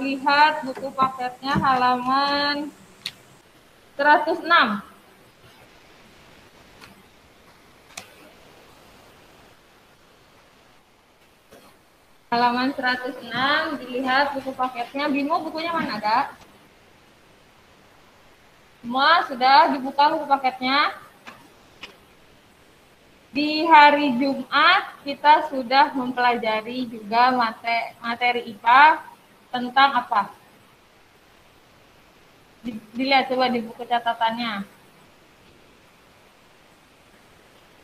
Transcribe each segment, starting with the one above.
lihat buku paketnya halaman 106. Halaman 106, dilihat buku paketnya. Bimo, bukunya mana, ada? Semua sudah dibuka buku paketnya. Di hari Jumat kita sudah mempelajari juga materi IPA tentang apa? Dilihat coba di buku catatannya.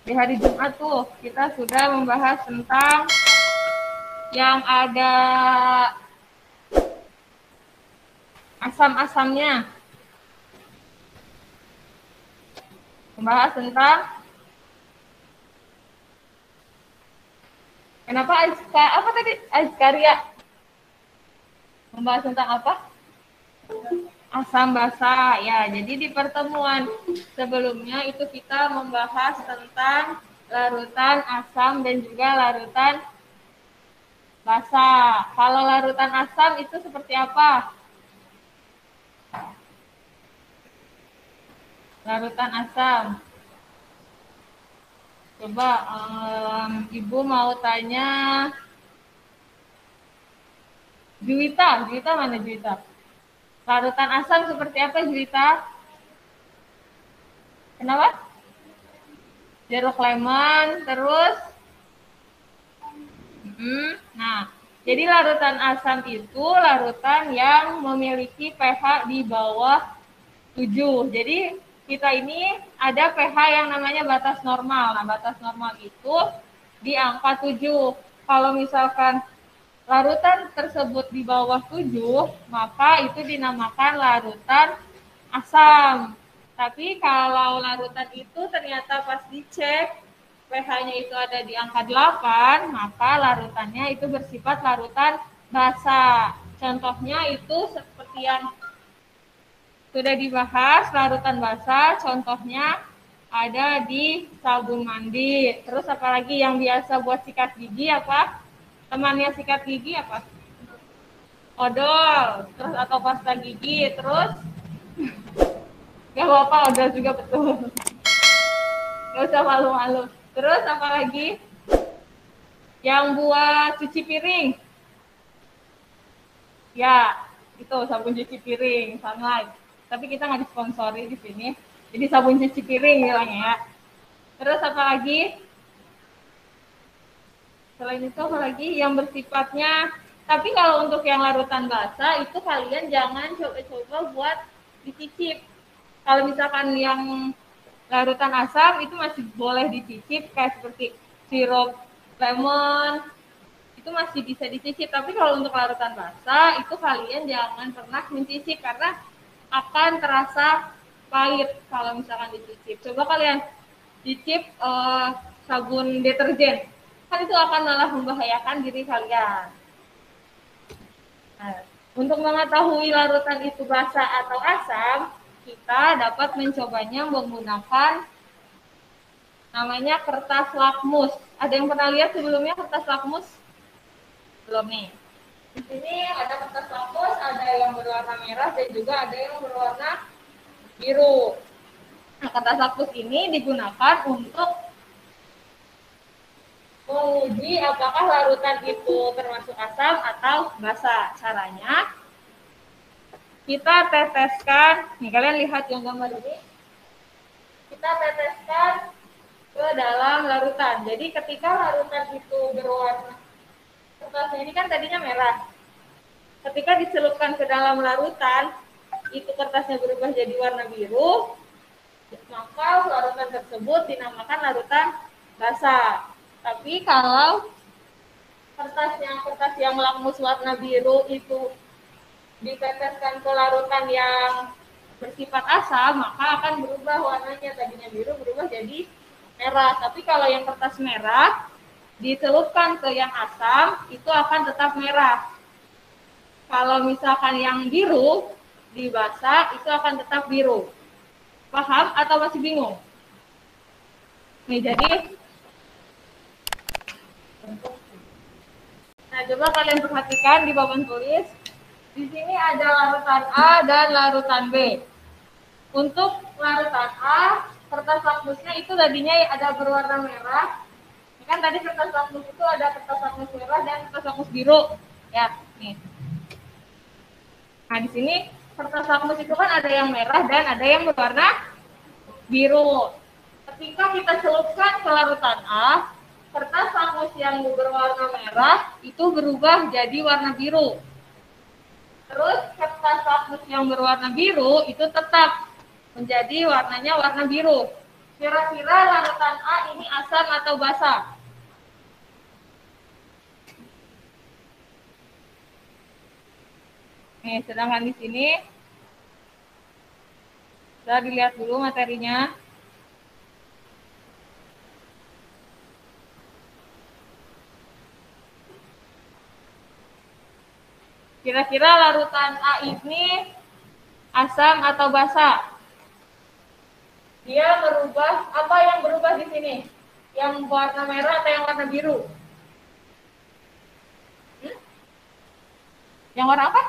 Di hari Jumat tuh kita sudah membahas tentang yang ada asam-asamnya. Membahas tentang kenapa apa tadi? Aiskaria. Membahas tentang apa? Asam basa. Ya, jadi di pertemuan sebelumnya itu kita membahas tentang larutan asam dan juga larutan basa. Kalau larutan asam itu seperti apa? Larutan asam. Coba Ibu mau tanya Juwita mana Juwita? Larutan asam seperti apa Juwita? Kenapa? Jeruk lemon, terus? Nah, jadi larutan asam itu larutan yang memiliki pH di bawah 7. Jadi kita ini ada pH yang namanya batas normal. Nah, batas normal itu di angka 7. Kalau misalkan larutan tersebut di bawah 7, maka itu dinamakan larutan asam. Tapi kalau larutan itu ternyata pas dicek pH-nya itu ada di angka 8, maka larutannya itu bersifat larutan basa. Contohnya itu seperti yang sudah dibahas, larutan basa, contohnya ada di sabun mandi. Terus apalagi yang biasa buat sikat gigi apa? Temannya sikat gigi apa? Odol, terus atau pasta gigi, terus gak apa-apa, odol juga betul. Gak usah malu-malu. Terus apa lagi? Yang buat cuci piring. Ya, itu sabun cuci piring, Sunlight. Tapi kita nggak disponsori di sini. Jadi sabun cuci piring bilangnya ya. Terus apa lagi? Selain itu apa lagi? Yang bersifatnya, tapi kalau untuk yang larutan basa itu kalian jangan coba-coba buat dicicip. Kalau misalkan yang larutan asam itu masih boleh dicicip kayak seperti sirup lemon, itu masih bisa dicicip. Tapi kalau untuk larutan basa itu kalian jangan pernah mencicip karena akan terasa pahit kalau misalkan dicicip. Coba kalian cicip sabun deterjen, kan itu akan malah membahayakan diri kalian. Nah, untuk mengetahui larutan itu basa atau asam, kita dapat mencobanya menggunakan namanya kertas lakmus. Ada yang pernah lihat sebelumnya kertas lakmus? Belum nih. Di sini ada kertas lakmus, ada yang berwarna merah dan juga ada yang berwarna biru. Nah, kertas lakmus ini digunakan untuk menguji apakah larutan itu termasuk asam atau basa. Caranya, kita teteskan, nih kalian lihat yang gambar ini, kita teteskan ke dalam larutan. Jadi ketika larutan itu berwarna, kertasnya ini kan tadinya merah. Ketika dicelupkan ke dalam larutan, itu kertasnya berubah jadi warna biru, maka larutan tersebut dinamakan larutan basa. Tapi kalau kertas yang lakmus warna biru itu diteteskan ke larutan yang bersifat asam, maka akan berubah warnanya, tadinya biru berubah jadi merah. Tapi kalau yang kertas merah dicelupkan ke yang asam, itu akan tetap merah. Kalau misalkan yang biru dibasa, itu akan tetap biru. Paham atau masih bingung? Nih, jadi nah, coba kalian perhatikan di papan tulis. Di sini ada larutan A dan larutan B. Untuk larutan A, kertas lakmusnya itu tadinya ada berwarna merah. Kan tadi kertas lakmus itu ada kertas lakmus merah dan kertas lakmus biru. Ya, nih. Nah, di sini kertas lakmus itu kan ada yang merah dan ada yang berwarna biru. Ketika kita celupkan ke larutan A, kertas lakmus yang berwarna merah itu berubah jadi warna biru. Terus kertas lakmus yang berwarna biru itu tetap menjadi warnanya warna biru. Kira-kira larutan A ini asam atau basa? Nih, sedangkan di sini kita dilihat dulu materinya. Kira-kira larutan A ini asam atau basa? Dia berubah, apa yang berubah di sini? Yang warna merah atau yang warna biru? Yang warna apa?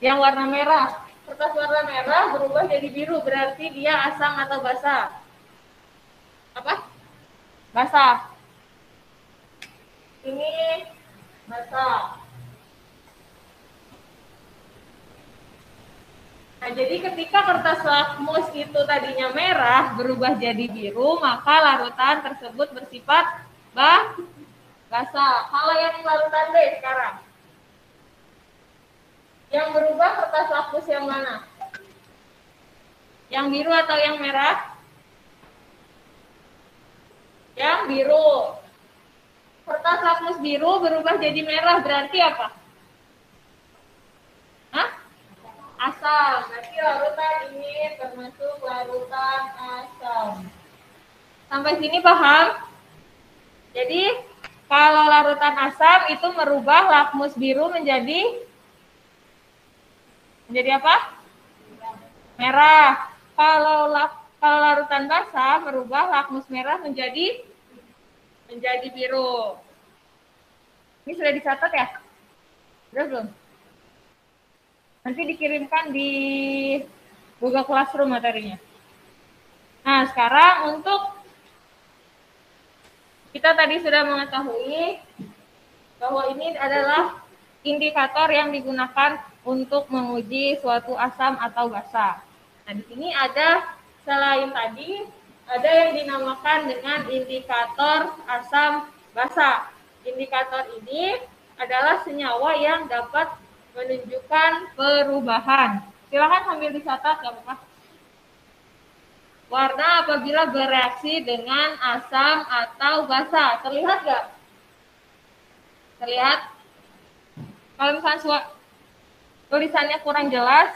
Yang warna merah. Kertas warna merah berubah jadi biru, berarti dia asam atau basa? Apa? Basa. Ini basa. Nah, jadi ketika kertas lakmus itu tadinya merah berubah jadi biru, maka larutan tersebut bersifat basa. Kalau yang larutan B sekarang, yang berubah kertas lakmus yang mana? Yang biru atau yang merah? Yang biru. Kertas lakmus biru berubah jadi merah, berarti apa? Hah? Asam. Berarti larutan ini termasuk larutan asam. Sampai sini paham? Jadi kalau larutan asam itu merubah lakmus biru menjadi apa? Merah. Kalau larutan basa merubah lakmus merah menjadi biru. Ini sudah dicatat ya? Sudah belum? Nanti dikirimkan di Google Classroom materinya. Nah, sekarang untuk kita tadi sudah mengetahui bahwa ini adalah indikator yang digunakan untuk menguji suatu asam atau basa. Nah, di sini ada selain tadi ada yang dinamakan dengan indikator asam basa. Indikator ini adalah senyawa yang dapat menunjukkan perubahan. Silakan sambil dicatat, nggak apa-apa. Warna apabila bereaksi dengan asam atau basa. Terlihat nggak? Terlihat? Kalau misalnya tulisannya kurang jelas,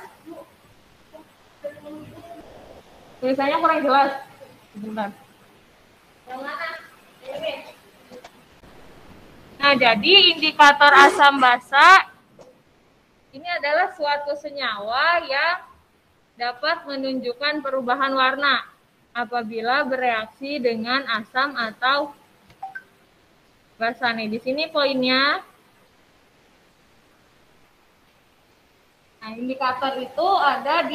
Sebentar. Yang mana? Ini. Nah, jadi indikator asam basa ini adalah suatu senyawa yang dapat menunjukkan perubahan warna apabila bereaksi dengan asam atau basa. Nih, di sini poinnya. Nah, indikator itu ada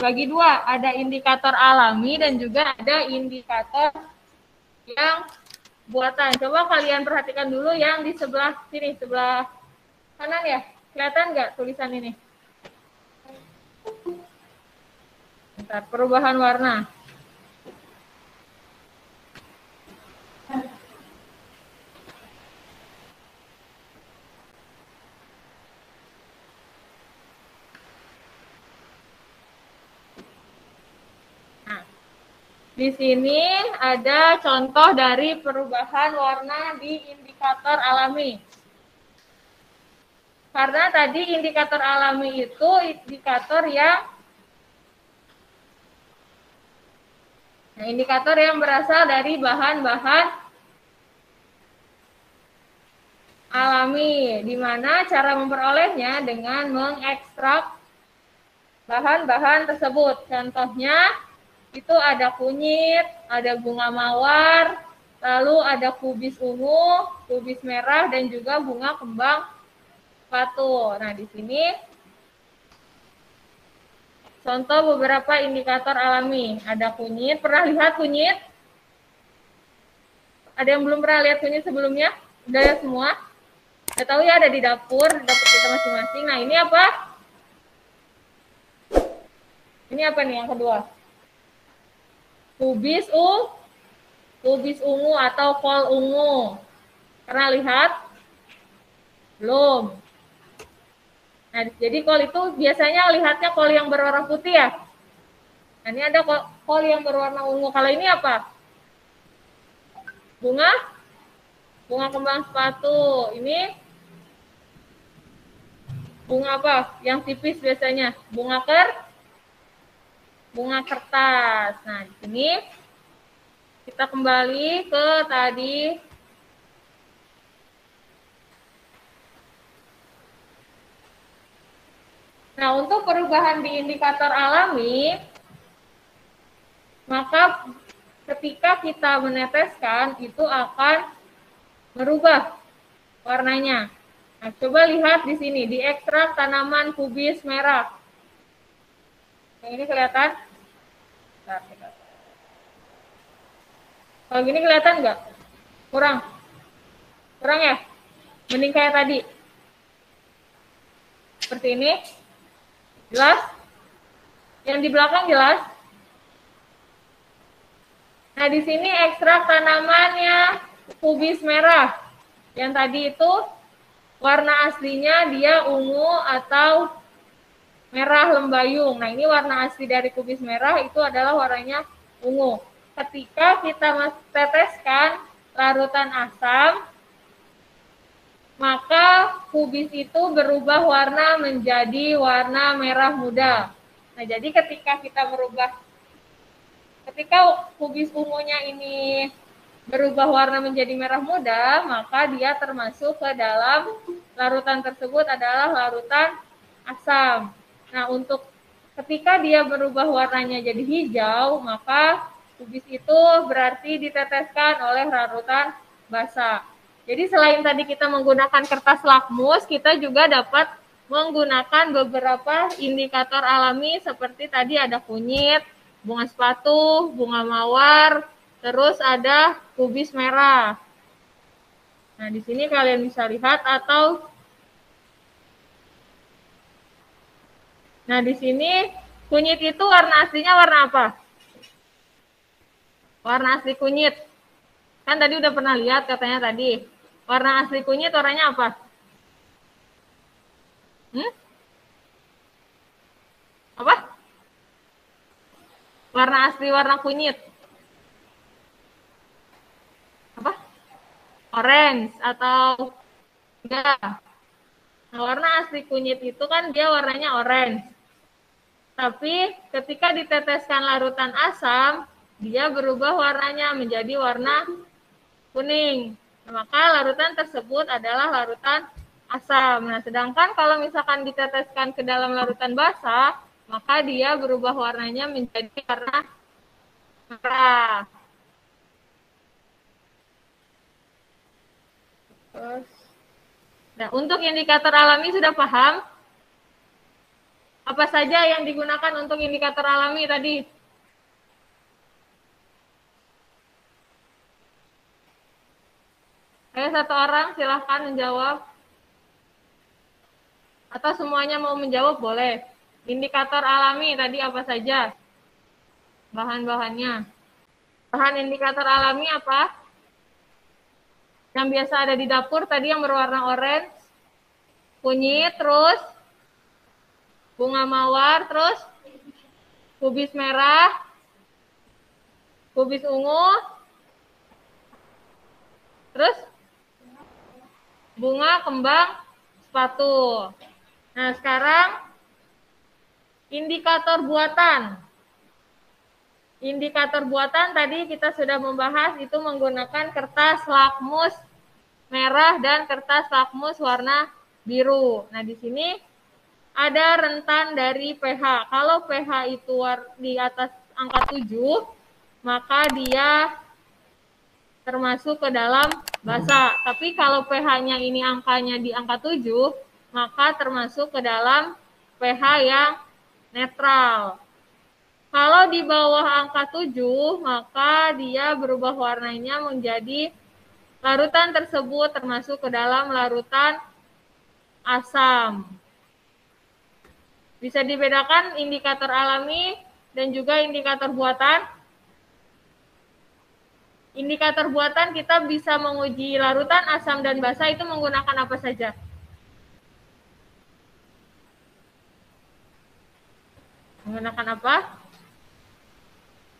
bagi dua, ada indikator alami dan juga ada indikator yang buatan. Coba kalian perhatikan dulu yang di sebelah sini, sebelah kanan ya. Kelihatan nggak tulisan ini? Bentar, perubahan warna. Di sini ada contoh dari perubahan warna di indikator alami. Karena tadi indikator alami itu indikator yang berasal dari bahan-bahan alami, di mana cara memperolehnya dengan mengekstrak bahan-bahan tersebut. Contohnya itu ada kunyit, ada bunga mawar, lalu ada kubis ungu, kubis merah, dan juga bunga kembang batu. Nah, di sini Contoh beberapa indikator alami. Ada kunyit. Pernah lihat kunyit? Ada yang belum pernah lihat kunyit sebelumnya? Udah ya semua? Saya tahu ya ada di dapur kita masing-masing. Nah, ini apa? Ini apa nih yang kedua? Kubis ungu atau kol ungu. Pernah lihat? Belum. Nah, jadi kol itu biasanya lihatnya kol yang berwarna putih ya. Nah, ini ada kol yang berwarna ungu. Kalau ini apa? Bunga kembang sepatu. Ini bunga apa? Yang tipis biasanya. Bunga kertas. Nah, di sini kita kembali ke tadi. Nah, untuk perubahan di indikator alami, maka ketika kita meneteskan itu akan merubah warnanya. Nah, coba lihat di sini, di ekstrak tanaman kubis merah. Yang ini kelihatan? Kalau gini kelihatan nggak? Kurang? Kurang ya? Mending kayak tadi. Seperti ini. Jelas? Yang di belakang jelas? Nah, di sini ekstrak tanamannya kubis merah. Yang tadi itu warna aslinya dia ungu atau merah lembayung. Nah, ini warna asli dari kubis merah itu adalah warnanya ungu. Ketika kita teteskan larutan asam, maka kubis itu berubah warna menjadi warna merah muda. Nah, jadi ketika kubis ungunya ini berubah warna menjadi merah muda, maka dia termasuk ke dalam larutan tersebut adalah larutan asam. Nah, untuk ketika dia berubah warnanya jadi hijau, maka kubis itu berarti diteteskan oleh larutan basa. Jadi selain tadi kita menggunakan kertas lakmus, kita juga dapat menggunakan beberapa indikator alami seperti tadi ada kunyit, bunga sepatu, bunga mawar, terus ada kubis merah. Nah, di sini kalian bisa lihat atau nah, di sini kunyit itu warna aslinya warna apa? Warna asli kunyit. Kan tadi udah pernah lihat katanya tadi. Warna asli kunyit warnanya apa? Apa? Warna asli warna kunyit. Apa? Orange atau enggak? Nah, warna asli kunyit itu kan dia warnanya orange. Tapi ketika diteteskan larutan asam, dia berubah warnanya menjadi warna kuning. Nah, maka larutan tersebut adalah larutan asam. Nah, sedangkan kalau misalkan diteteskan ke dalam larutan basa, maka dia berubah warnanya menjadi warna merah. Nah, untuk indikator alami sudah paham? Apa saja yang digunakan untuk indikator alami tadi? Ayo satu orang silahkan menjawab. Atau semuanya mau menjawab boleh. Indikator alami tadi apa saja? Bahan-bahannya. Bahan indikator alami apa? Yang biasa ada di dapur tadi yang berwarna orange. Kunyit, terus bunga mawar, terus kubis merah, kubis ungu, terus bunga kembang sepatu. Nah, sekarang indikator buatan. Indikator buatan tadi kita sudah membahas itu menggunakan kertas lakmus merah dan kertas lakmus warna biru. Nah, di sini ada rentan dari pH. Kalau pH itu di atas angka 7, maka dia termasuk ke dalam basa. Tapi kalau pH-nya ini angkanya di angka 7, maka termasuk ke dalam pH yang netral. Kalau di bawah angka 7, maka dia berubah warnanya menjadi larutan tersebut termasuk ke dalam larutan asam. Bisa dibedakan indikator alami dan juga indikator buatan. Indikator buatan kita bisa menguji larutan asam dan basa itu menggunakan apa saja? Menggunakan apa?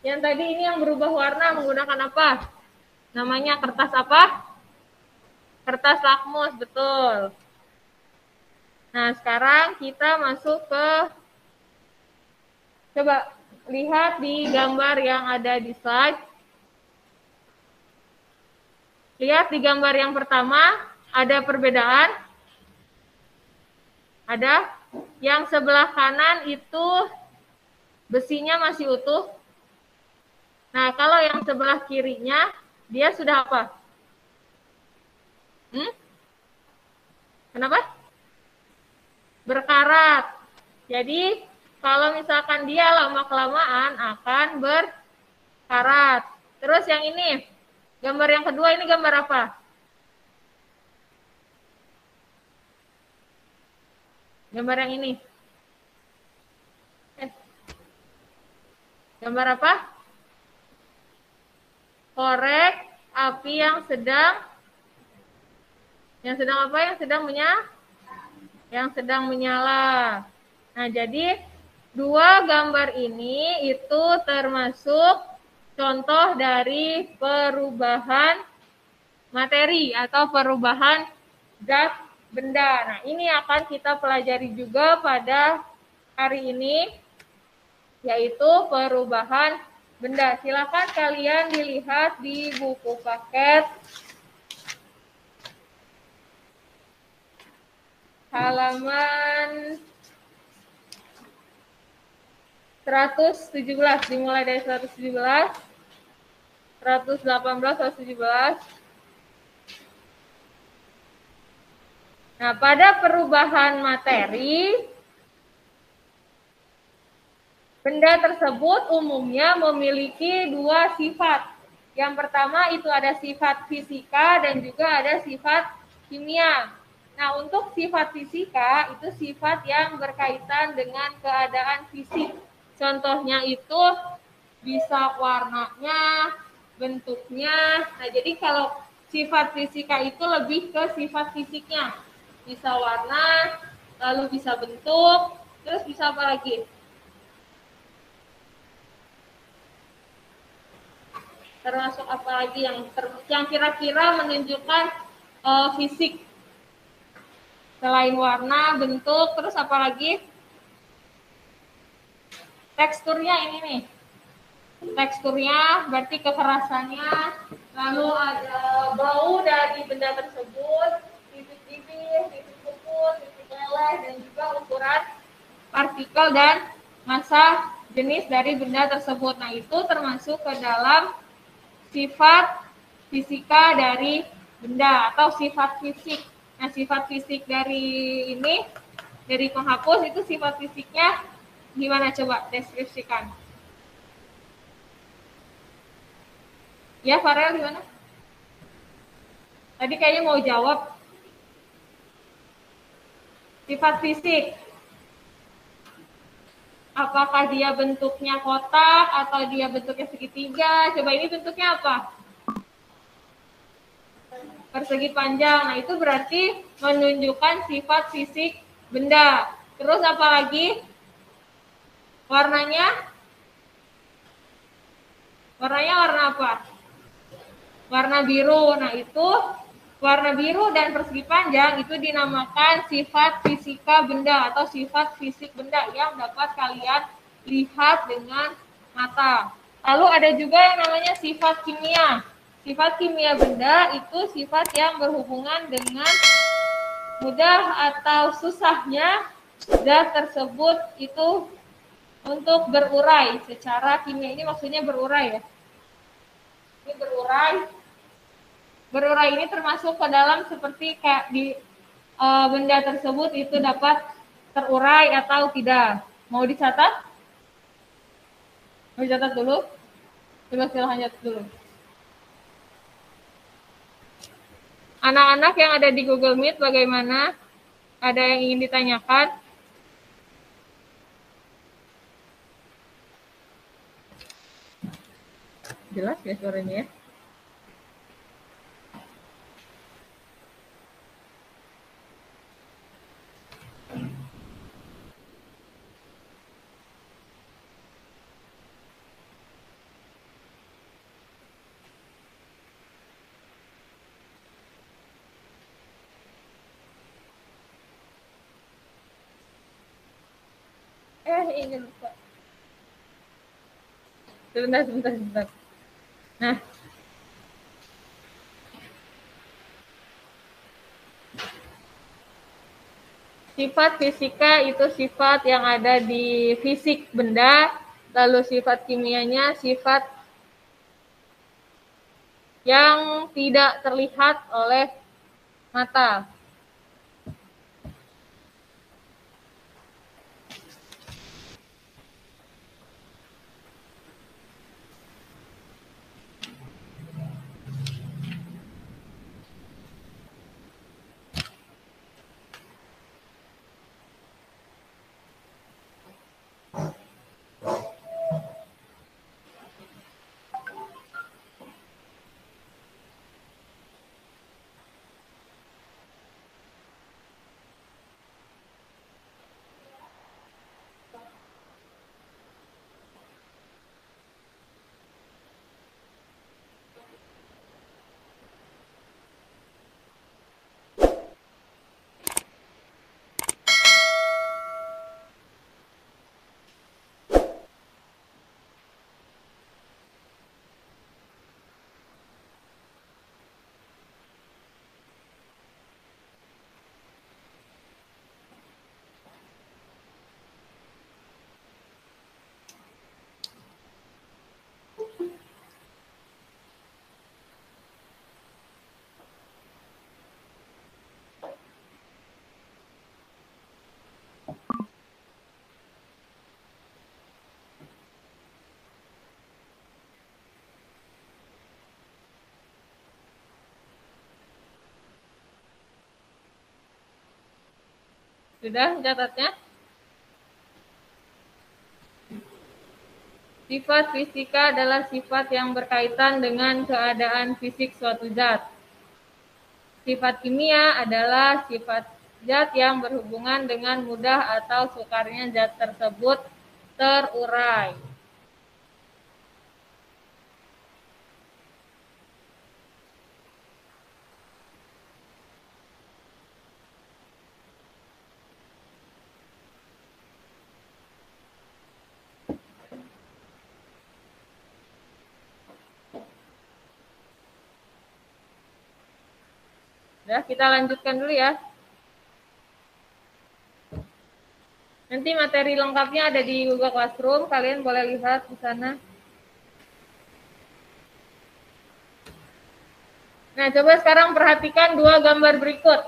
Yang tadi ini yang berubah warna menggunakan apa? Namanya kertas apa? Kertas lakmus, betul. Nah, sekarang kita masuk ke, coba lihat di gambar yang ada di slide. Lihat di gambar yang pertama, ada perbedaan. Ada. Yang sebelah kanan itu besinya masih utuh. Nah, kalau yang sebelah kirinya, dia sudah apa? Kenapa? Berkarat. Jadi, kalau misalkan dia lama-kelamaan akan berkarat. Terus yang ini, gambar yang kedua ini gambar apa? Gambar yang ini. Gambar apa? Korek api yang sedang apa? Yang sedang menyala. Nah, jadi dua gambar ini itu termasuk contoh dari perubahan materi atau perubahan zat benda. Nah, ini akan kita pelajari juga pada hari ini, yaitu perubahan benda. Silakan kalian dilihat di buku paket halaman 117, dimulai dari 117, 118, 117. Nah, pada perubahan materi, benda tersebut umumnya memiliki dua sifat. Yang pertama itu ada sifat fisika dan juga ada sifat kimia. Nah, untuk sifat fisika itu sifat yang berkaitan dengan keadaan fisik. Contohnya itu bisa warnanya, bentuknya. Nah, jadi kalau sifat fisika itu lebih ke sifat fisiknya. Bisa warna, lalu bisa bentuk, terus bisa apa lagi? Termasuk apa lagi yang kira-kira menunjukkan fisik? Selain warna, bentuk, terus apa lagi? Teksturnya ini nih. Teksturnya berarti kekerasannya, lalu ada bau dari benda tersebut, titik bibir, titik kuku, titik leleh, dan juga ukuran partikel dan massa jenis dari benda tersebut. Nah, itu termasuk ke dalam sifat fisika dari benda atau sifat fisik. Nah, sifat fisik dari ini, dari penghapus itu sifat fisiknya gimana, coba deskripsikan. Ya, Farel gimana? Tadi kayaknya mau jawab. Sifat fisik. Apakah dia bentuknya kotak atau dia bentuknya segitiga? Coba ini bentuknya apa? Persegi panjang. Nah, itu berarti menunjukkan sifat fisik benda. Terus apa lagi? Warnanya? Warnanya warna apa? Warna biru. Nah, itu warna biru dan persegi panjang itu dinamakan sifat fisika benda atau sifat fisik benda yang dapat kalian lihat dengan mata. Lalu ada juga yang namanya sifat kimia. Sifat kimia benda itu sifat yang berhubungan dengan mudah atau susahnya zat tersebut itu untuk berurai secara kimia. Ini maksudnya berurai ya. Ini berurai. Berurai ini termasuk ke dalam seperti kayak di benda tersebut itu dapat terurai atau tidak. Mau dicatat? Mau dicatat dulu? Coba silahkan catat dulu. Anak-anak yang ada di Google Meet bagaimana? Ada yang ingin ditanyakan? Jelas ya suaranya ya? Ini lupa. Sebentar. Nah, sifat fisika itu sifat yang ada di fisik benda, lalu sifat kimianya sifat yang tidak terlihat oleh mata. Sudah catatnya? Sifat fisika adalah sifat yang berkaitan dengan keadaan fisik suatu zat. Sifat kimia adalah sifat zat yang berhubungan dengan mudah atau sukarnya zat tersebut terurai. Ya, kita lanjutkan dulu ya. Nanti materi lengkapnya ada di Google Classroom, kalian boleh lihat di sana. Nah, coba sekarang perhatikan dua gambar berikut.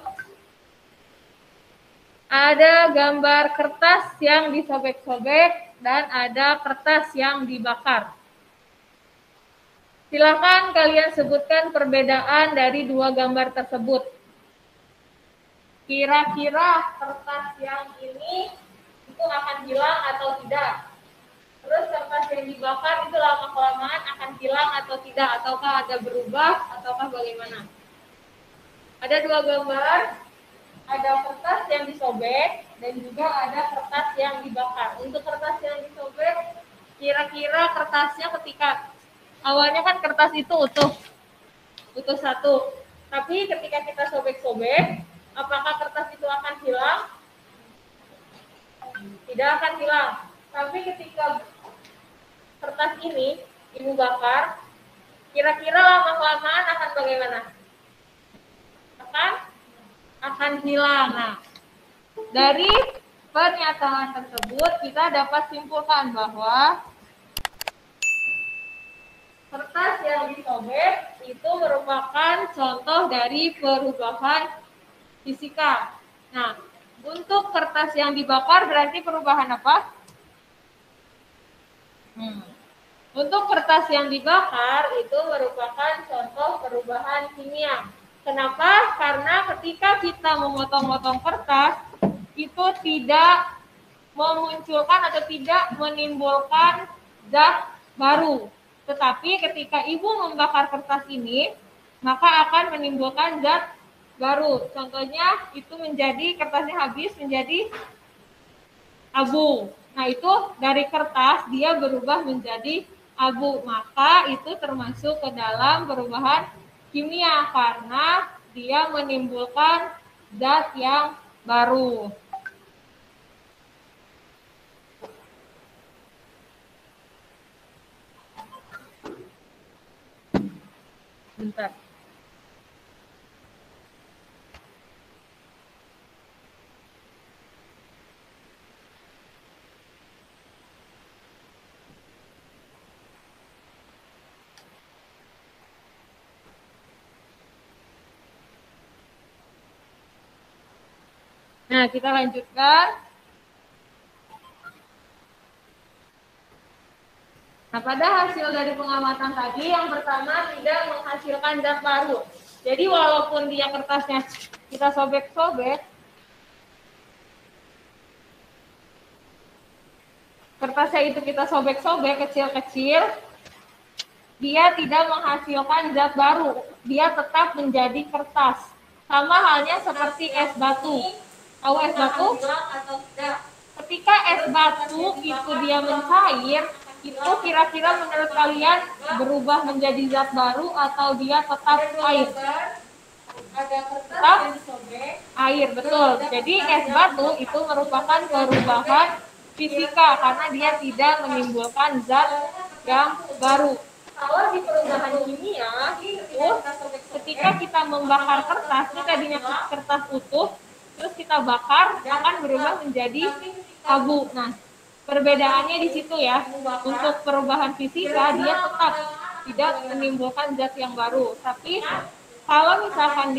Ada gambar kertas yang disobek-sobek dan ada kertas yang dibakar. Silakan kalian sebutkan perbedaan dari dua gambar tersebut. Kira-kira kertas yang ini itu akan hilang atau tidak? Terus kertas yang dibakar itu lama-kelamaan akan hilang atau tidak? Ataukah ada berubah? Ataukah bagaimana? Ada dua gambar. Ada kertas yang disobek dan juga ada kertas yang dibakar. Untuk kertas yang disobek, kira-kira kertasnya ketika awalnya kan kertas itu utuh satu. Tapi ketika kita sobek-sobek, apakah kertas itu akan hilang? Tidak akan hilang. Tapi ketika kertas ini ibu bakar, kira-kira lama-kelamaan akan bagaimana? Akan hilang. Nah, dari pernyataan tersebut kita dapat simpulkan bahwa kertas yang disobek itu merupakan contoh dari perubahan fisika. Nah, untuk kertas yang dibakar berarti perubahan apa? Untuk kertas yang dibakar itu merupakan contoh perubahan kimia. Kenapa? Karena ketika kita memotong-motong kertas, itu tidak memunculkan atau tidak menimbulkan zat baru. Tetapi ketika ibu membakar kertas ini, maka akan menimbulkan zat baru. Contohnya itu menjadi kertasnya habis menjadi abu. Nah, itu dari kertas dia berubah menjadi abu. Maka itu termasuk ke dalam perubahan kimia karena dia menimbulkan zat yang baru. Bentar. Nah, kita lanjutkan. Nah, pada hasil dari pengamatan tadi, yang pertama tidak menghasilkan zat baru. Jadi walaupun dia kertasnya kita sobek-sobek, kertasnya itu kita sobek-sobek kecil-kecil, dia tidak menghasilkan zat baru. Dia tetap menjadi kertas. Sama halnya seperti es batu. Tahu es batu? Ketika es batu itu dia mencair, itu kira-kira menurut kalian berubah menjadi zat baru atau dia tetap air? Tetap air, betul. Jadi es batu itu merupakan perubahan fisika karena dia tidak menimbulkan zat yang baru. Kalau di perubahan kimia itu ketika kita membakar kertas, itu tadinya kertas utuh, terus kita bakar akan berubah menjadi abu. Nah, perbedaannya di situ ya. Untuk perubahan fisika dia tetap tidak menimbulkan zat yang baru, tapi kalau misalkan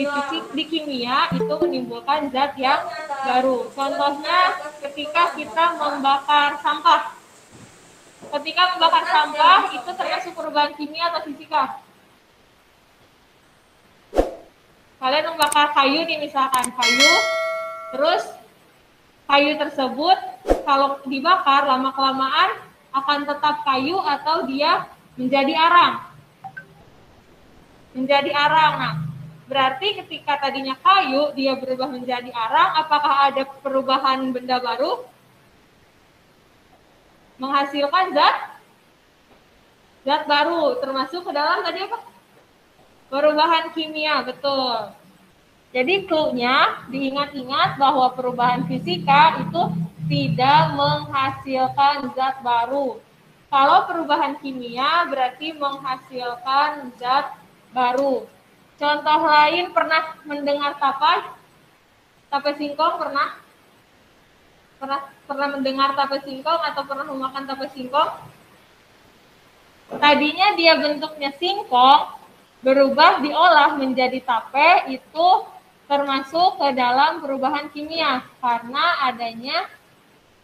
di kimia itu menimbulkan zat yang baru. Contohnya ketika kita membakar sampah. Ketika membakar sampah itu termasuk perubahan kimia atau fisika? Kalian membakar kayu nih, misalkan kayu, terus kayu tersebut kalau dibakar lama-kelamaan akan tetap kayu atau dia menjadi arang. Menjadi arang. Nah, berarti ketika tadinya kayu dia berubah menjadi arang, apakah ada perubahan benda baru? Menghasilkan zat baru, termasuk ke dalam tadi apa? Perubahan kimia, betul. Jadi clue-nya diingat-ingat bahwa perubahan fisika itu tidak menghasilkan zat baru. Kalau perubahan kimia berarti menghasilkan zat baru. Contoh lain, pernah mendengar tape? Tape singkong pernah? Pernah mendengar tape singkong atau pernah memakan tape singkong? Tadinya dia bentuknya singkong, berubah diolah menjadi tape, itu termasuk ke dalam perubahan kimia karena adanya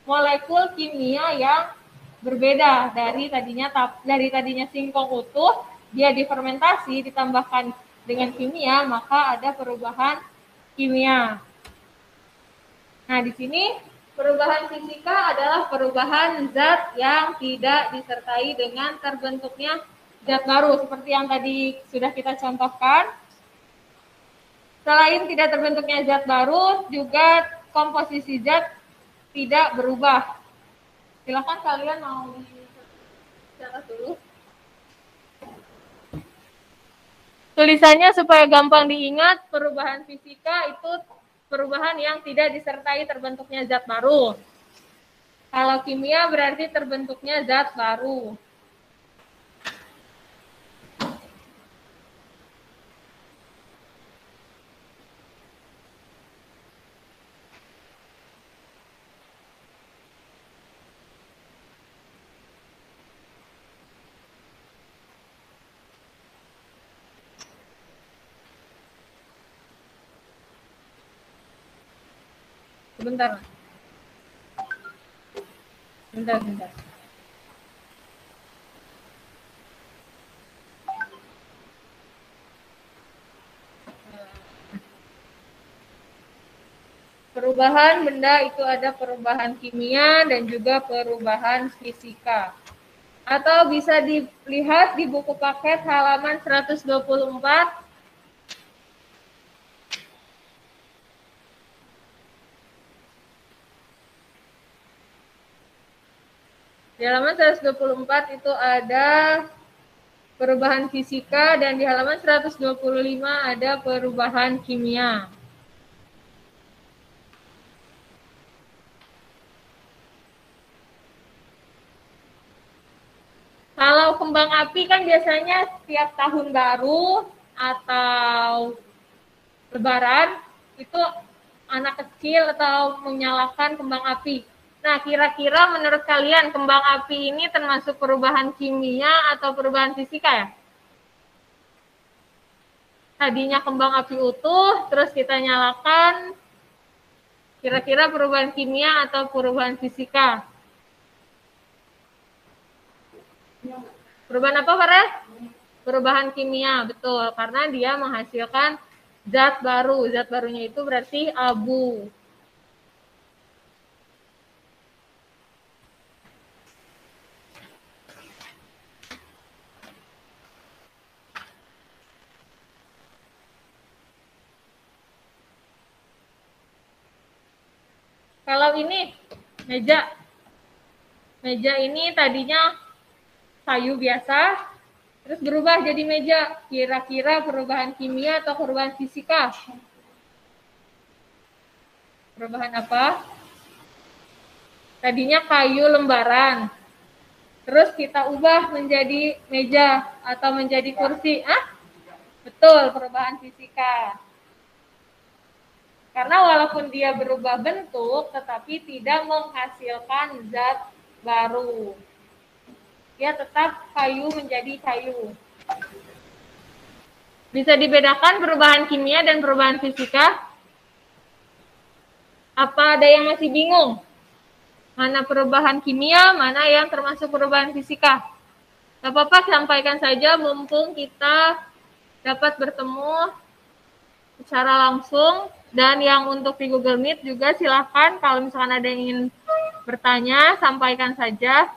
molekul kimia yang berbeda dari tadinya singkong utuh, dia difermentasi ditambahkan dengan kimia, maka ada perubahan kimia. Nah, di sini perubahan fisika adalah perubahan zat yang tidak disertai dengan terbentuknya zat baru, seperti yang tadi sudah kita contohkan. Selain tidak terbentuknya zat baru, juga komposisi zat tidak berubah. Silakan kalian mau dicatat dulu. Tulisannya supaya gampang diingat, perubahan fisika itu perubahan yang tidak disertai terbentuknya zat baru. Kalau kimia berarti terbentuknya zat baru. Sebentar. Bentar. Perubahan benda itu ada perubahan kimia dan juga perubahan fisika. Atau bisa dilihat di buku paket halaman 124. Di halaman 124 itu ada perubahan fisika dan di halaman 125 ada perubahan kimia. Kalau kembang api kan biasanya setiap tahun baru atau lebaran itu anak kecil atau menyalakan kembang api. Nah, kira-kira menurut kalian kembang api ini termasuk perubahan kimia atau perubahan fisika ya? Tadinya kembang api utuh, terus kita nyalakan, kira-kira perubahan kimia atau perubahan fisika? Perubahan apa, Farel? Perubahan kimia, betul. Karena dia menghasilkan zat baru. Zat barunya itu berarti abu. Kalau ini, meja. Meja ini tadinya kayu biasa, terus berubah jadi meja. Kira-kira perubahan kimia atau perubahan fisika? Perubahan apa? Tadinya kayu lembaran, terus kita ubah menjadi meja atau menjadi kursi. Betul, perubahan fisika. Karena walaupun dia berubah bentuk, tetapi tidak menghasilkan zat baru. Dia tetap kayu menjadi kayu. Bisa dibedakan perubahan kimia dan perubahan fisika? Apa ada yang masih bingung? Mana perubahan kimia, mana yang termasuk perubahan fisika? Gak apa-apa, sampaikan saja mumpung kita dapat bertemu secara langsung. Dan yang untuk di Google Meet juga silahkan kalau misalkan ada yang ingin bertanya, sampaikan saja.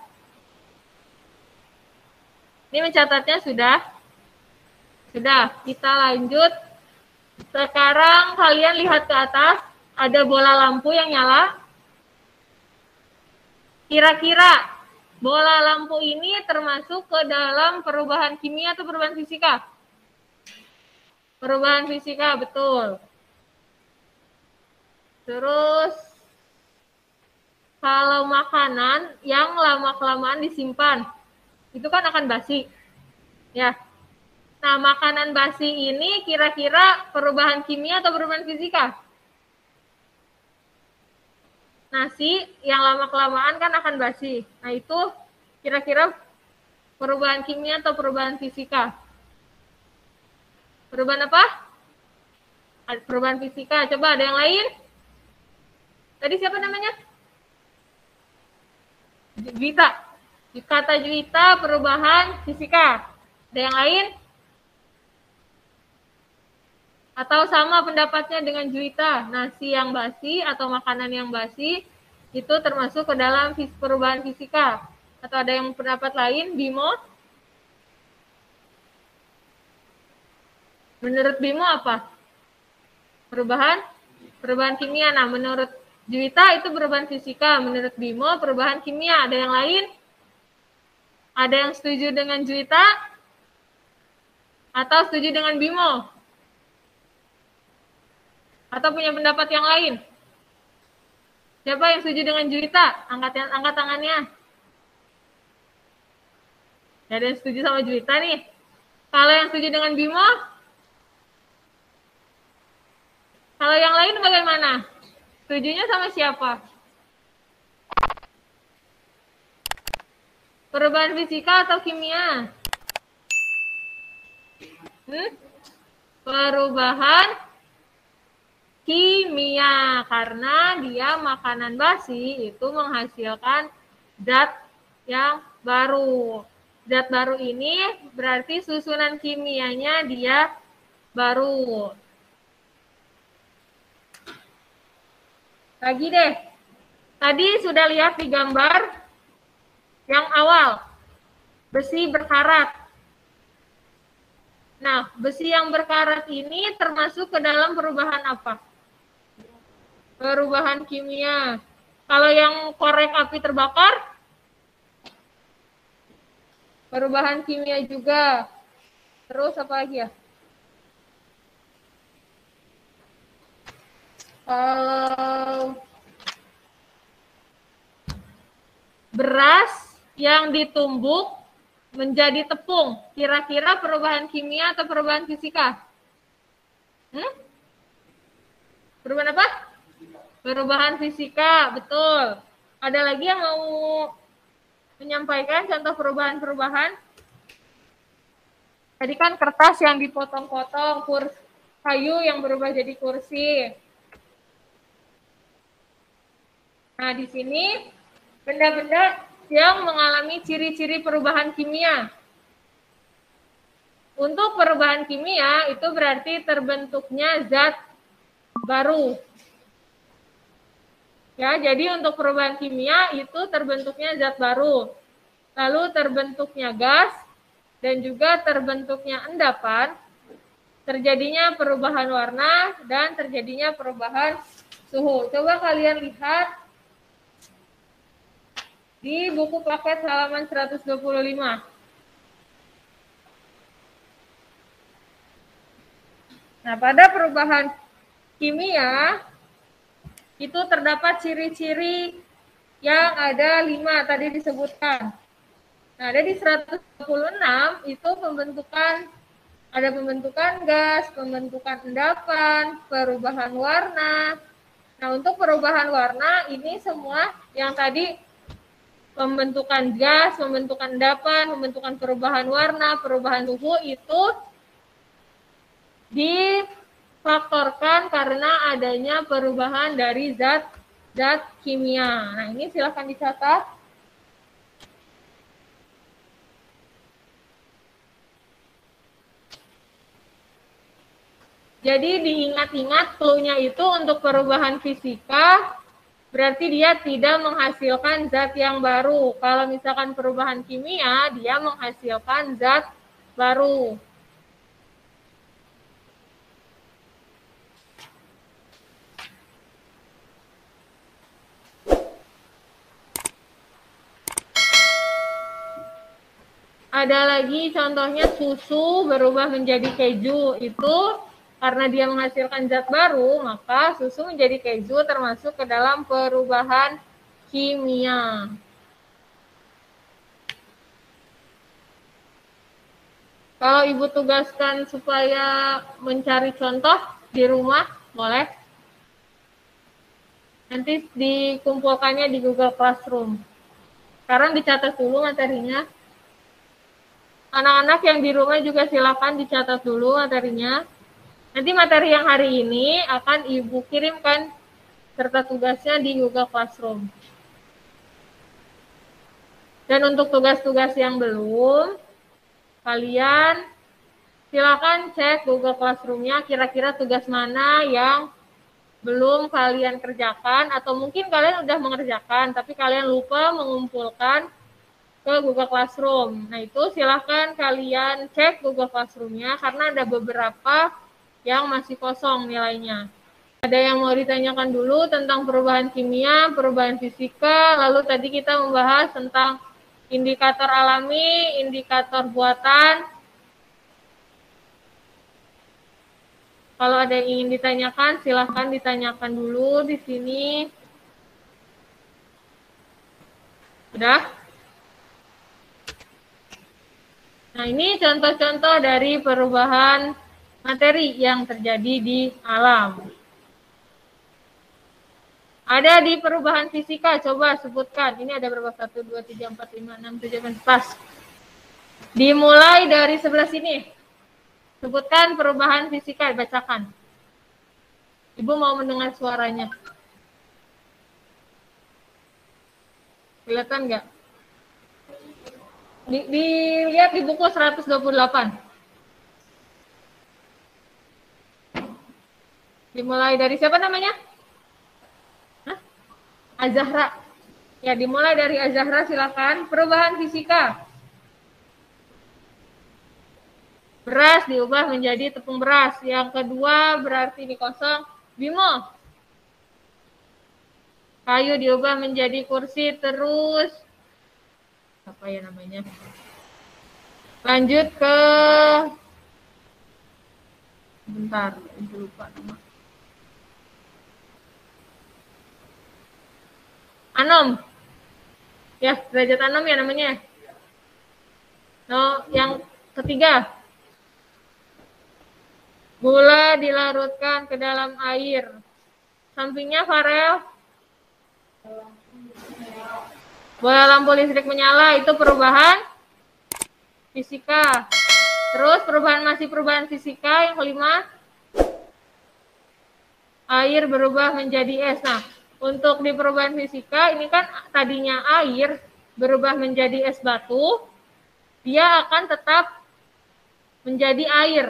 Ini mencatatnya sudah? Sudah, kita lanjut. Sekarang kalian lihat ke atas, ada bola lampu yang nyala. Kira-kira bola lampu ini termasuk ke dalam perubahan kimia atau perubahan fisika? Perubahan fisika, betul. Terus, kalau makanan yang lama-kelamaan disimpan, itu kan akan basi. Ya. Nah, makanan basi ini kira-kira perubahan kimia atau perubahan fisika? Nasi yang lama-kelamaan kan akan basi. Nah, itu kira-kira perubahan kimia atau perubahan fisika? Perubahan apa? Perubahan fisika. Coba ada yang lain? Tadi siapa namanya? Juwita. Kata Juwita perubahan fisika. Ada yang lain? Atau sama pendapatnya dengan Juwita, nasi yang basi atau makanan yang basi itu termasuk ke dalam perubahan fisika. Atau ada yang pendapat lain, Bimo? Menurut Bimo apa? Perubahan kimia. Nah, menurut Juwita itu perubahan fisika, menurut Bimo perubahan kimia. Ada yang lain? Ada yang setuju dengan Juwita? Atau setuju dengan Bimo? Atau punya pendapat yang lain? Siapa yang setuju dengan Juwita? Angkat tangannya. Gak ada yang setuju sama Juwita nih. Kalau yang setuju dengan Bimo? Kalau yang lain bagaimana? Setujunya sama siapa? Perubahan fisika atau kimia? Perubahan kimia. Karena dia makanan basi itu menghasilkan zat yang baru. Zat baru ini berarti susunan kimianya dia baru. Lagi deh. Tadi sudah lihat di gambar yang awal. Besi berkarat. Nah, besi yang berkarat ini termasuk ke dalam perubahan apa? Perubahan kimia. Kalau yang korek api terbakar, perubahan kimia juga. Terus apa lagi ya? Kalau beras yang ditumbuk menjadi tepung, kira-kira perubahan kimia atau perubahan fisika? Perubahan apa? Perubahan fisika, betul. Ada lagi yang mau menyampaikan contoh perubahan-perubahan? Tadi kan kertas yang dipotong-potong, kayu yang berubah jadi kursi. Nah, di sini benda-benda yang mengalami ciri-ciri perubahan kimia. Untuk perubahan kimia itu berarti terbentuknya zat baru. Ya, jadi untuk perubahan kimia itu terbentuknya zat baru. Lalu terbentuknya gas dan juga terbentuknya endapan, terjadinya perubahan warna dan terjadinya perubahan suhu. Coba kalian lihat di buku paket halaman 125. Nah, pada perubahan kimia itu terdapat ciri-ciri yang ada 5 tadi disebutkan. Nah, ada di 126 itu ada pembentukan gas, pembentukan endapan, perubahan warna. Nah, untuk perubahan warna ini semua yang tadi pembentukan gas, pembentukan endapan, pembentukan perubahan warna, perubahan suhu itu difaktorkan karena adanya perubahan dari zat kimia. Nah, ini silakan dicatat. Jadi diingat-ingat clue-nya itu untuk perubahan fisika, berarti dia tidak menghasilkan zat yang baru. Kalau misalkan perubahan kimia, dia menghasilkan zat baru. Ada lagi contohnya susu berubah menjadi keju. Itu karena dia menghasilkan zat baru, maka susu menjadi keju termasuk ke dalam perubahan kimia. Kalau Ibu tugaskan supaya mencari contoh di rumah, boleh. Nanti dikumpulkannya di Google Classroom. Sekarang dicatat dulu materinya. Anak-anak yang di rumah juga silakan dicatat dulu materinya. Nanti materi yang hari ini akan Ibu kirimkan serta tugasnya di Google Classroom. Dan untuk tugas-tugas yang belum, kalian silakan cek Google Classroom-nya kira-kira tugas mana yang belum kalian kerjakan, atau mungkin kalian udah mengerjakan, tapi kalian lupa mengumpulkan ke Google Classroom. Nah, itu silakan kalian cek Google Classroom-nya karena ada beberapa yang masih kosong nilainya. Ada yang mau ditanyakan dulu tentang perubahan kimia, perubahan fisika, lalu tadi kita membahas tentang indikator alami, indikator buatan. Kalau ada yang ingin ditanyakan, silahkan ditanyakan dulu di sini. Udah? Nah, ini contoh-contoh dari perubahan materi yang terjadi di alam. Ada di perubahan fisika, coba sebutkan. Ini ada berapa? 1, 2, 3, 4, 5, 6, 7, 8, pas. Dimulai dari sebelah sini. Sebutkan perubahan fisika, bacakan. Ibu mau mendengar suaranya. Kelihatan nggak? Dilihat di buku 128. Dimulai dari siapa namanya? Hah? Azahra. Ya, dimulai dari Azahra, silakan. Perubahan fisika. Beras diubah menjadi tepung beras. Yang kedua berarti ini kosong. Bimo. Kayu diubah menjadi kursi, terus apa ya namanya? Lanjut ke bentar, lupa nama. Anom. Ya, derajat anom ya namanya. No, yang ketiga. Gula dilarutkan ke dalam air. Sampingnya Farel. Bola lampu listrik menyala, itu perubahan fisika. Terus masih perubahan fisika yang kelima. Air berubah menjadi es. Nah, untuk di perubahan fisika ini kan tadinya air berubah menjadi es batu, dia akan tetap menjadi air.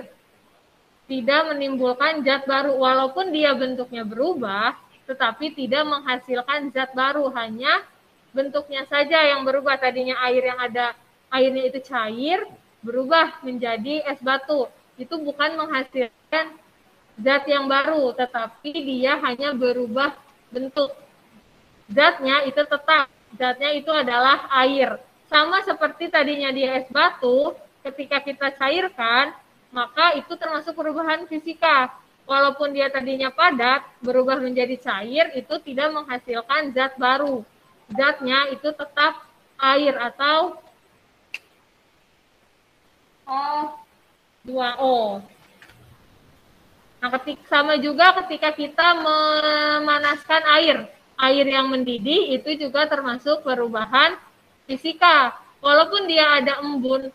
Tidak menimbulkan zat baru, walaupun dia bentuknya berubah, tetapi tidak menghasilkan zat baru, hanya bentuknya saja yang berubah. Tadinya air yang ada airnya itu cair, berubah menjadi es batu. Itu bukan menghasilkan zat yang baru, tetapi dia hanya berubah bentuk. Zatnya itu tetap, zatnya itu adalah air. Sama seperti tadinya dia es batu, ketika kita cairkan, maka itu termasuk perubahan fisika. Walaupun dia tadinya padat, berubah menjadi cair, itu tidak menghasilkan zat baru. Zatnya itu tetap air atau O2O. Nah, sama juga ketika kita memanaskan air. Air yang mendidih itu juga termasuk perubahan fisika. Walaupun dia ada embun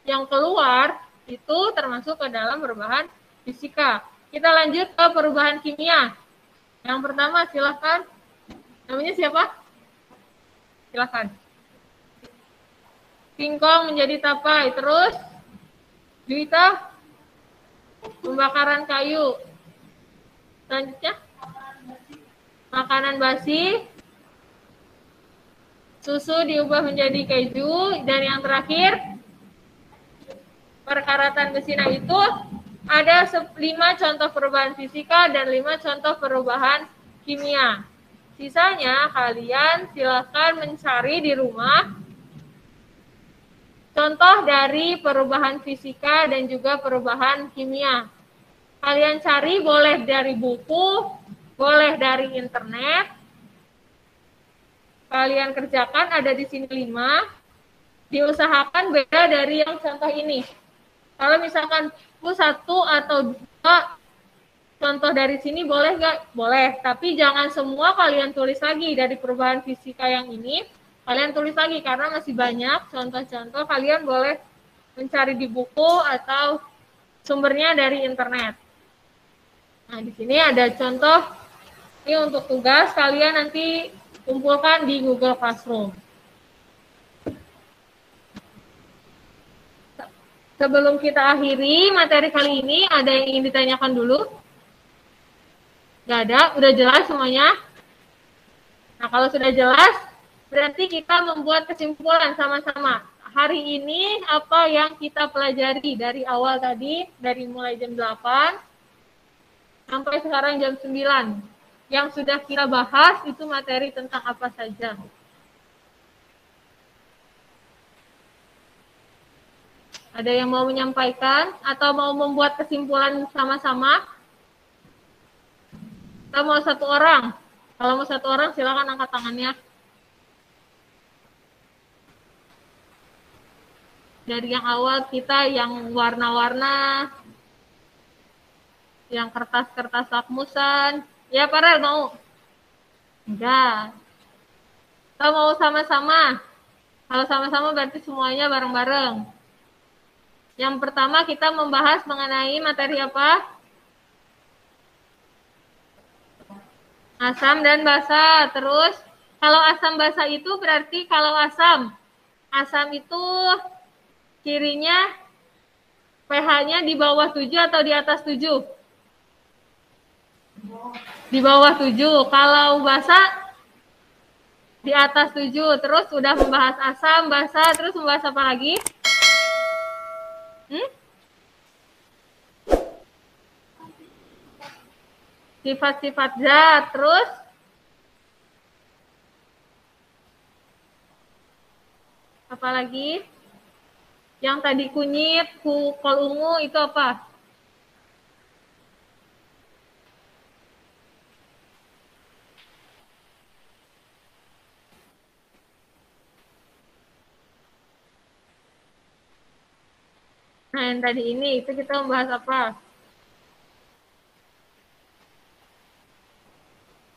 yang keluar, itu termasuk ke dalam perubahan fisika. Kita lanjut ke perubahan kimia. Yang pertama, silakan. Namanya siapa? Silakan. Singkong menjadi tapai. Terus, Juwita, pembakaran kayu. Selanjutnya, makanan basi. Susu diubah menjadi keju. Dan yang terakhir, perkaratan besi. Nah, itu ada 5 contoh perubahan fisika dan 5 contoh perubahan kimia. Sisanya kalian silakan mencari di rumah contoh dari perubahan fisika dan juga perubahan kimia. Kalian cari boleh dari buku, boleh dari internet. Kalian kerjakan, ada di sini 5. Diusahakan beda dari yang contoh ini. Kalau misalkan 1 atau 2 contoh dari sini boleh nggak? Boleh, tapi jangan semua kalian tulis lagi dari perubahan fisika yang ini. Kalian tulis lagi karena masih banyak contoh-contoh. Kalian boleh mencari di buku atau sumbernya dari internet. Nah, di sini ada contoh. Ini untuk tugas, kalian nanti kumpulkan di Google Classroom. Sebelum kita akhiri materi kali ini, ada yang ingin ditanyakan dulu? Gak ada? Udah jelas semuanya? Nah, kalau sudah jelas, berarti kita membuat kesimpulan sama-sama. Hari ini apa yang kita pelajari dari awal tadi, dari mulai jam 8 sampai sekarang jam 9. Yang sudah kita bahas itu materi tentang apa saja. Ada yang mau menyampaikan atau mau membuat kesimpulan sama-sama? Atau mau 1 orang? Kalau mau 1 orang, silakan angkat tangannya. Dari yang awal kita yang warna-warna, yang kertas-kertas lakmusan. Ya, Farel mau? Enggak. Atau mau sama-sama? Kalau sama-sama berarti semuanya bareng-bareng. Yang pertama kita membahas mengenai materi apa? Asam dan basa. Terus kalau asam basa itu berarti kalau asam itu cirinya pH-nya di bawah 7 atau di atas 7? Di bawah 7. Kalau basa Di atas 7. Terus sudah membahas asam, basa, terus membahas apa lagi? Sifat-sifat zat. Terus apa lagi? Yang tadi kunyit, kol ungu itu apa? Nah, yang tadi ini, itu kita membahas apa?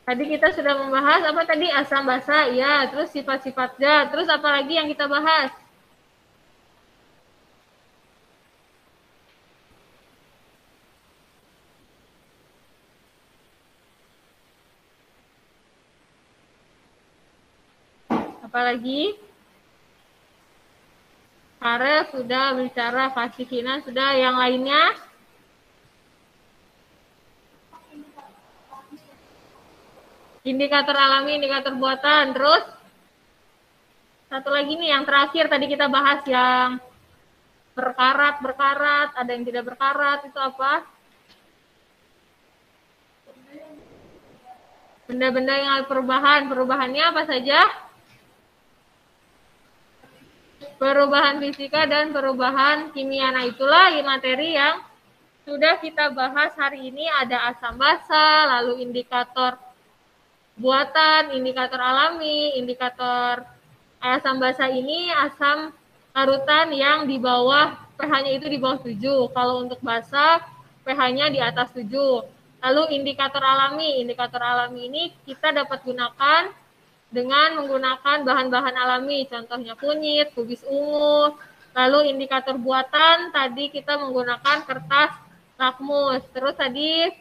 Tadi kita sudah membahas apa tadi? Asam basa, ya. Terus sifat-sifat zat. Terus apa lagi yang kita bahas? Apalagi? Kare sudah bicara, Fasikina sudah, yang lainnya? Indikator alami, indikator buatan. Terus satu lagi nih yang terakhir tadi kita bahas yang berkarat, ada yang tidak berkarat, itu apa? Benda-benda yang ada perubahan. Perubahannya apa saja? Perubahan fisika dan perubahan kimia. Nah, itulah materi yang sudah kita bahas hari ini. Ada asam basa, lalu indikator buatan, indikator alami, indikator asam basa ini asam larutan yang di bawah, pH-nya itu di bawah 7. Kalau untuk basa, pH-nya di atas 7. Lalu indikator alami ini kita dapat gunakan dengan menggunakan bahan-bahan alami, contohnya kunyit, kubis ungu. Lalu indikator buatan, tadi kita menggunakan kertas lakmus. Terus tadi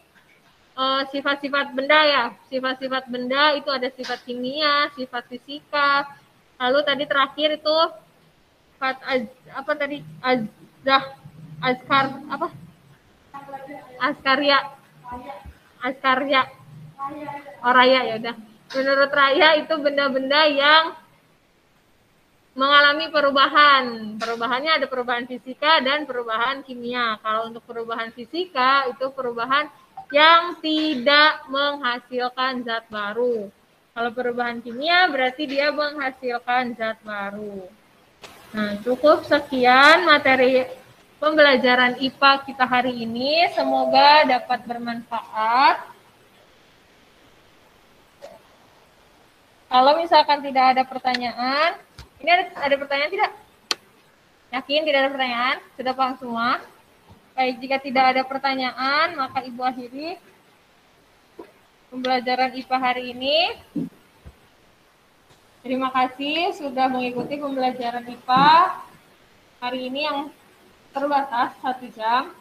sifat-sifat benda ya, sifat-sifat benda itu ada sifat kimia, sifat fisika. Lalu tadi terakhir itu sifat apa tadi? Askarya. Oh, Raya ya udah. Menurut Raya itu benda-benda yang mengalami perubahan. Perubahannya ada perubahan fisika dan perubahan kimia. Kalau untuk perubahan fisika itu perubahan yang tidak menghasilkan zat baru. Kalau perubahan kimia berarti dia menghasilkan zat baru. Nah, cukup sekian materi pembelajaran IPA kita hari ini. Semoga dapat bermanfaat. Kalau misalkan tidak ada pertanyaan, ini ada pertanyaan tidak? Yakin tidak ada pertanyaan? Sudah paham semua? Baik, jika tidak ada pertanyaan, maka Ibu akhiri pembelajaran IPA hari ini. Terima kasih sudah mengikuti pembelajaran IPA hari ini yang terbatas 1 jam.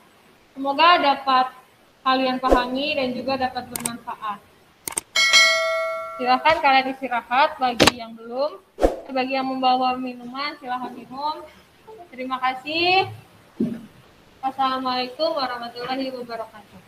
Semoga dapat kalian pahami dan juga dapat bermanfaat. Silakan kalian istirahat bagi yang belum. Bagi yang membawa minuman, silakan minum. Terima kasih. Wassalamualaikum warahmatullahi wabarakatuh.